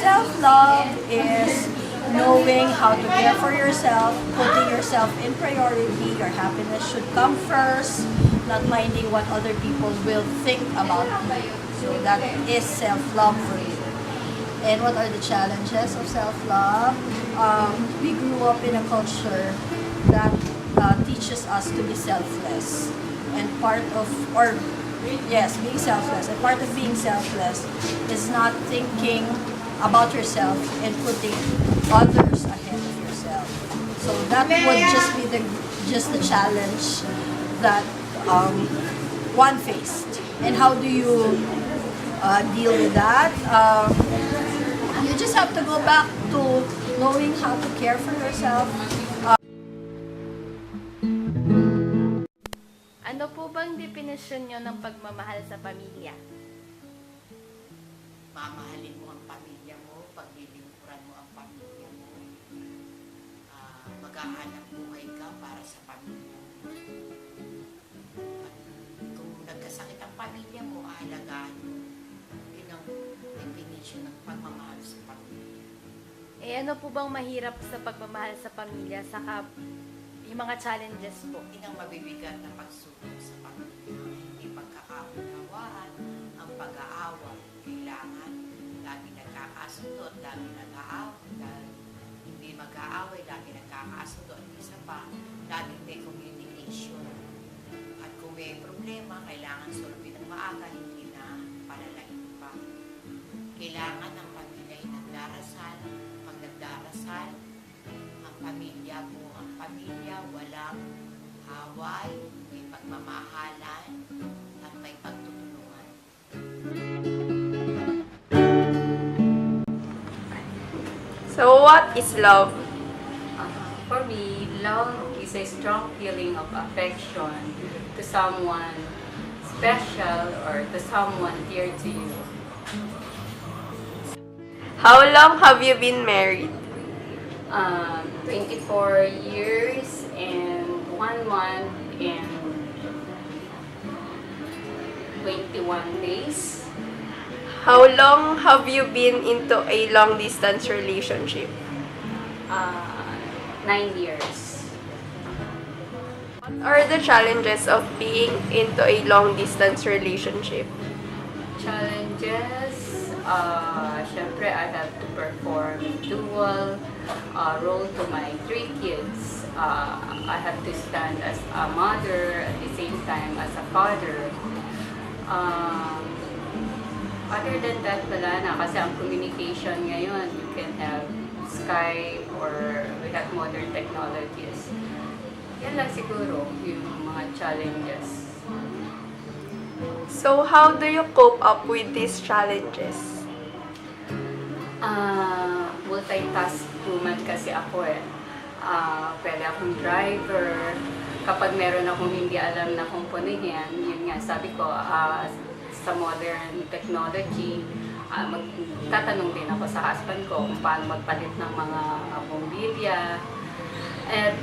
self-love is knowing how to care for yourself, putting yourself in priority. Your happiness should come first, not minding what other people will think about you. So that is self-love for you. And what are the challenges of self-love? We grew up in a culture that teaches us to be selfless. And part of, or yes, being selfless. And part of being selfless is not thinking about yourself and putting others ahead of yourself. So that would just be the challenge that one faced. And how do you deal with that? You just have to go back to knowing how to care for yourself. Ano po bang definisyon nyo ng pagmamahal sa pamilya? Mamahalin mo ang pamilya mo, paglilingkuran mo ang pamilya mo, maghahanap buhay ka para sa pamilya mo. At kung nagkasakit ang pamilya mo, aalagaan mo. Yun ang definition ng pagmamahal sa pamilya. Eh ano po bang mahirap sa pagmamahal sa pamilya saka yung mga challenges po? Yun ang mabibigat na pagsubok sa pamilya. Hindi pagkakaunawaan, ang pag-aaway. Kailangan lagi nagkakasundo at lagi nag-aaway. Hindi mag-aaway, lagi nagkakasundo at isa pa, lagi may communication. At kung may problema, kailangan solvin ng maaga, hindi na palalain pa. Kailangan ang pamilya ay nagdarasal. Pag nagdarasal, ang pamilya mo, ang pamilya walang away, may pagmamahalan, at may pagtutulungan. So, what is love? For me, love is a strong feeling of affection to someone special or to someone dear to you. How long have you been married? 24 years and 1 month and 21 days. How long have you been into a long-distance relationship? 9 years. What are the challenges of being into a long-distance relationship? Challenges, syempre I have to perform dual role to my 3 kids. I have to stand as a mother at the same time as a father. Other than that, wala na. Kasi ang communication ngayon, you can have Skype or we have modern technologies. Yan lang siguro yung mga challenges. So, how do you cope up with these challenges? Multitask woman kasi ako eh. Pwede akong driver. Kapag meron akong hindi alam na kumpunihin, yun nga, sabi ko, sa modern technology, magtatanong din ako sa husband ko kung paano magpalit ng mga bombilya. At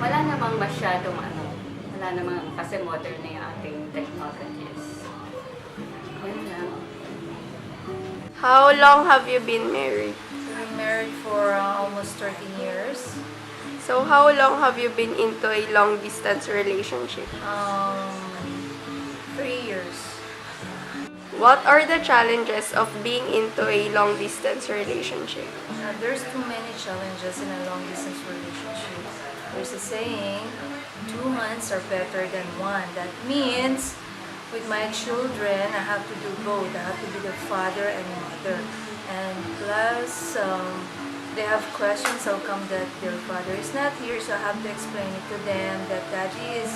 wala namang masyadong wala namang, kasi modern na yung ating technologies. Yun lang. How long have you been married? We're married for almost 13 years. So, how long have you been into a long-distance relationship? 3 years. What are the challenges of being into a long-distance relationship? There's too many challenges in a long-distance relationship. There's a saying, 2 months are better than 1. That means, with my children, I have to do both. I have to be the father and mother. And plus, they have questions how come that their father is not here, so I have to explain it to them that daddy is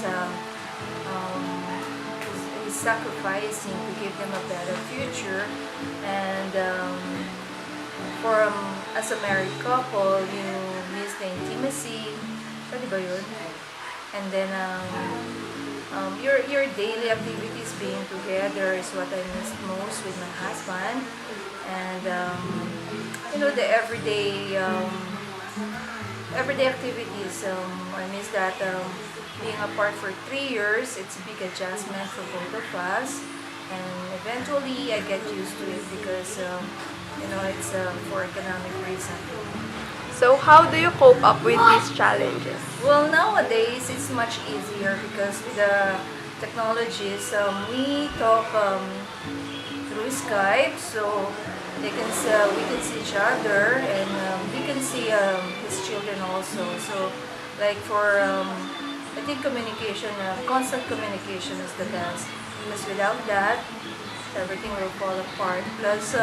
sacrificing to give them a better future. And as a married couple, you miss the intimacy. Pwede ba yun? And then your daily activities being together is what I miss most with my husband. And the everyday activities, I miss that. Being apart for 3 years, it's a big adjustment for both of us, and eventually I get used to it because It's for economic reason. So how do you cope up with these challenges? Well, nowadays it's much easier because with the technologies, we talk through Skype, so we can see each other, and we can see his children also. So, like for I think communication, constant communication is the best, because without that, everything will fall apart. Plus,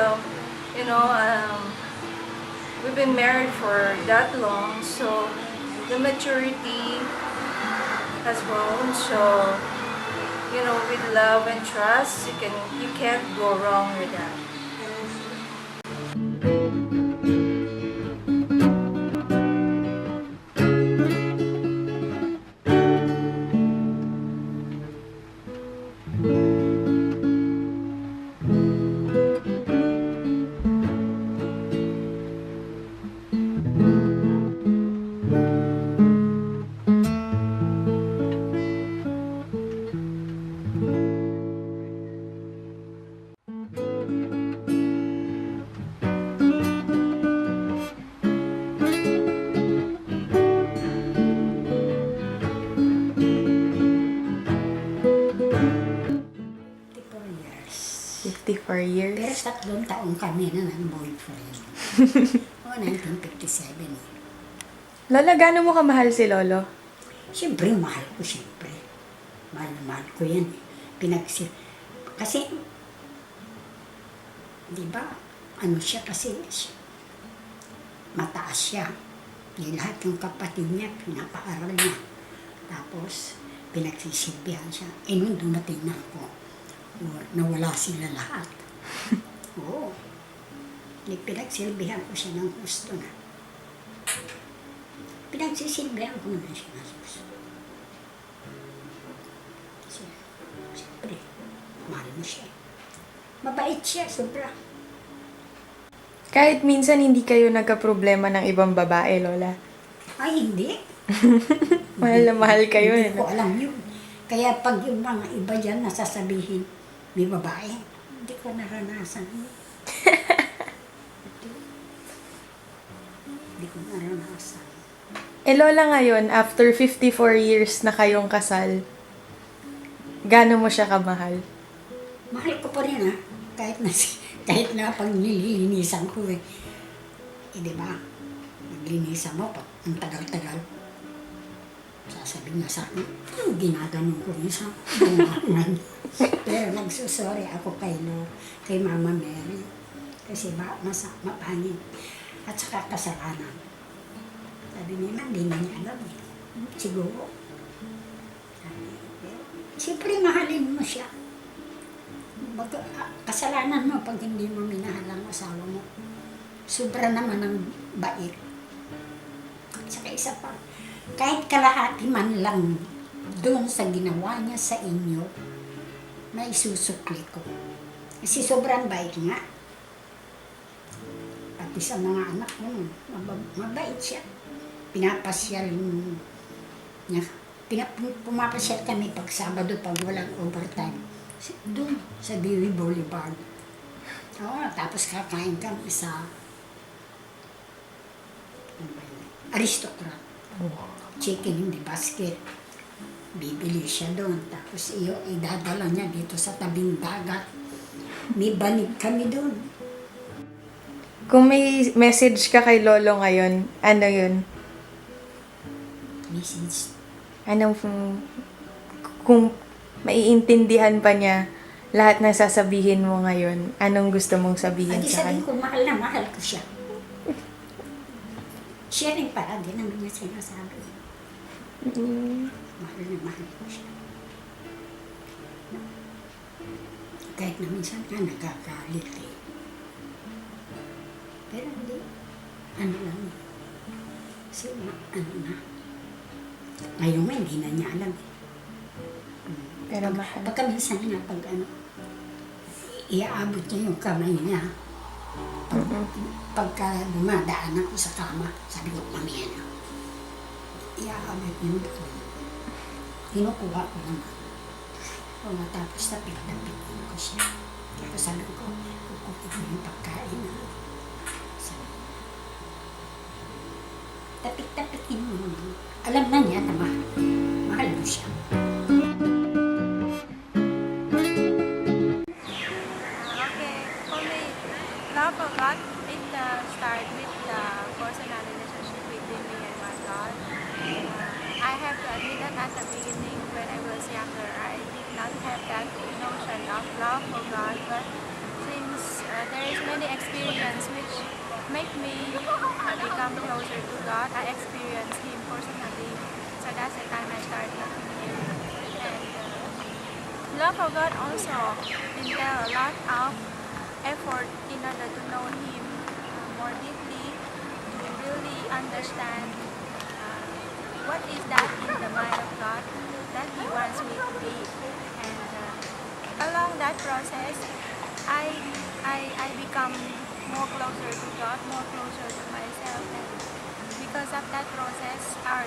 we've been married for that long, so the maturity has grown. So, with love and trust, you can't go wrong with that. For years. 54 years. Pero 3 taon kami na ng boyfriend. O, 1957. Lola, gaano mo kamahal si Lolo? Siyempre, mahal ko siyempre. Mahal na mahal ko yan. Kasi, di ba, siya kasi, mataas siya. Di lahat ng kapatid niya, pinapaaral niya. Tapos, pinagsisilbihan siya. Nung dumating na ako, nawala sila lahat. Oo. Pinagsilbihan ko siya ng gusto na. Pinagsisilbihan ko naman siya ng gusto. Siyempre, mahal mo siya. Mabait siya, sobra. Kahit minsan hindi kayo nagka-problema ng ibang babae, Lola. Ay, hindi. Mahal na mahal kayo. Hindi ko alam yun. Kaya pag yung mga iba dyan nasasabihin, may babae, hindi ko naranasan yun. Hindi ko naranasan. Lola, ngayon, after 54 years na kayong kasal, gaano mo siya kamahal? Mahal ko pa rin kahit na pag nililinisan ko di ba? Naglinisan mo, ang tagal-tagal. Sasabihin nga sa akin, ginaganon ko rin sa bumangan. Pero nagsusorry ako kay Mama Mary. Kasi mapangin. At saka kasalanan. Sabi nila, hindi na niya alam siguro. Siyempre, mahalin mo siya. Kasalanan mo pag hindi mo minahal ang asawa mo. Sobra naman ang bait. At saka isa pa, kahit kalahati man lang doon sa ginawa niya sa inyo, may susukli ko. Kasi sobrang bait nga. Pati sa mga anak ko, mabait siya. Pinapasyal niya. Pumapasyal kami pag Sabado, pag walang overtime. Doon, sa Dewey Boulevard. Tapos kakain kami sa Aristocrat. Chicken in the basket. Bibili siya doon. Tapos idadala niya dito sa tabing dagat. May banig kami doon. Kung may message ka kay Lolo ngayon, ano yun? Message. Kung maiintindihan pa niya lahat na sasabihin mo ngayon, anong gusto mong sabihin Adi sa sabihin kanya? ko, mahal na mahal ko siya. Siya rin para din naman niya sinasabi. Mahal na mahal ko siya. Kahit na minsan nga nagkakalit Pero hindi. Ano lang. Kasi ano na. Ngayon nga, hindi na niya alam Pero mahal. Pagka minsan nga, iaabot niya yung kamay niya. Pagka dumadaan ako sa kama, sabi ko, mamaya na. Iaabot niya doon. Kinukuha ko naman. Tapos napit ko siya. Tapos sabi ko, kukuha ko yung pagkain na. tapik-tapikin mo. Alam na niya na mahal mo siya. Okay, for me, love of God, it start with the personal relationship between me and my God. I have to admit that at the beginning, when I was younger, I did not have that notion of love for God, but since there is many experience which make me become closer to God, I experience Him personally. So that's the time I started loving Him. And love for God also entails a lot of effort in order to know Him more deeply, to really understand what is that in the mind of God that He wants me to be. And along that process, I become more closer to God, more closer to myself. And because of that process, our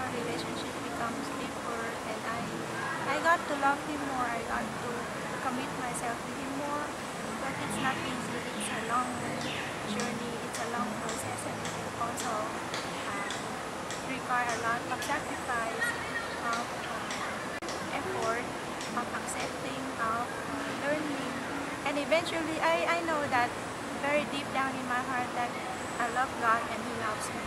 relationship becomes deeper, and I got to love Him more. I got to commit myself to Him more. But it's not easy. It's a long journey. It's a long process, and it also require a lot of sacrifice, of effort, of accepting, of learning. And eventually, I know that very deep down in my heart that I love God and He loves me.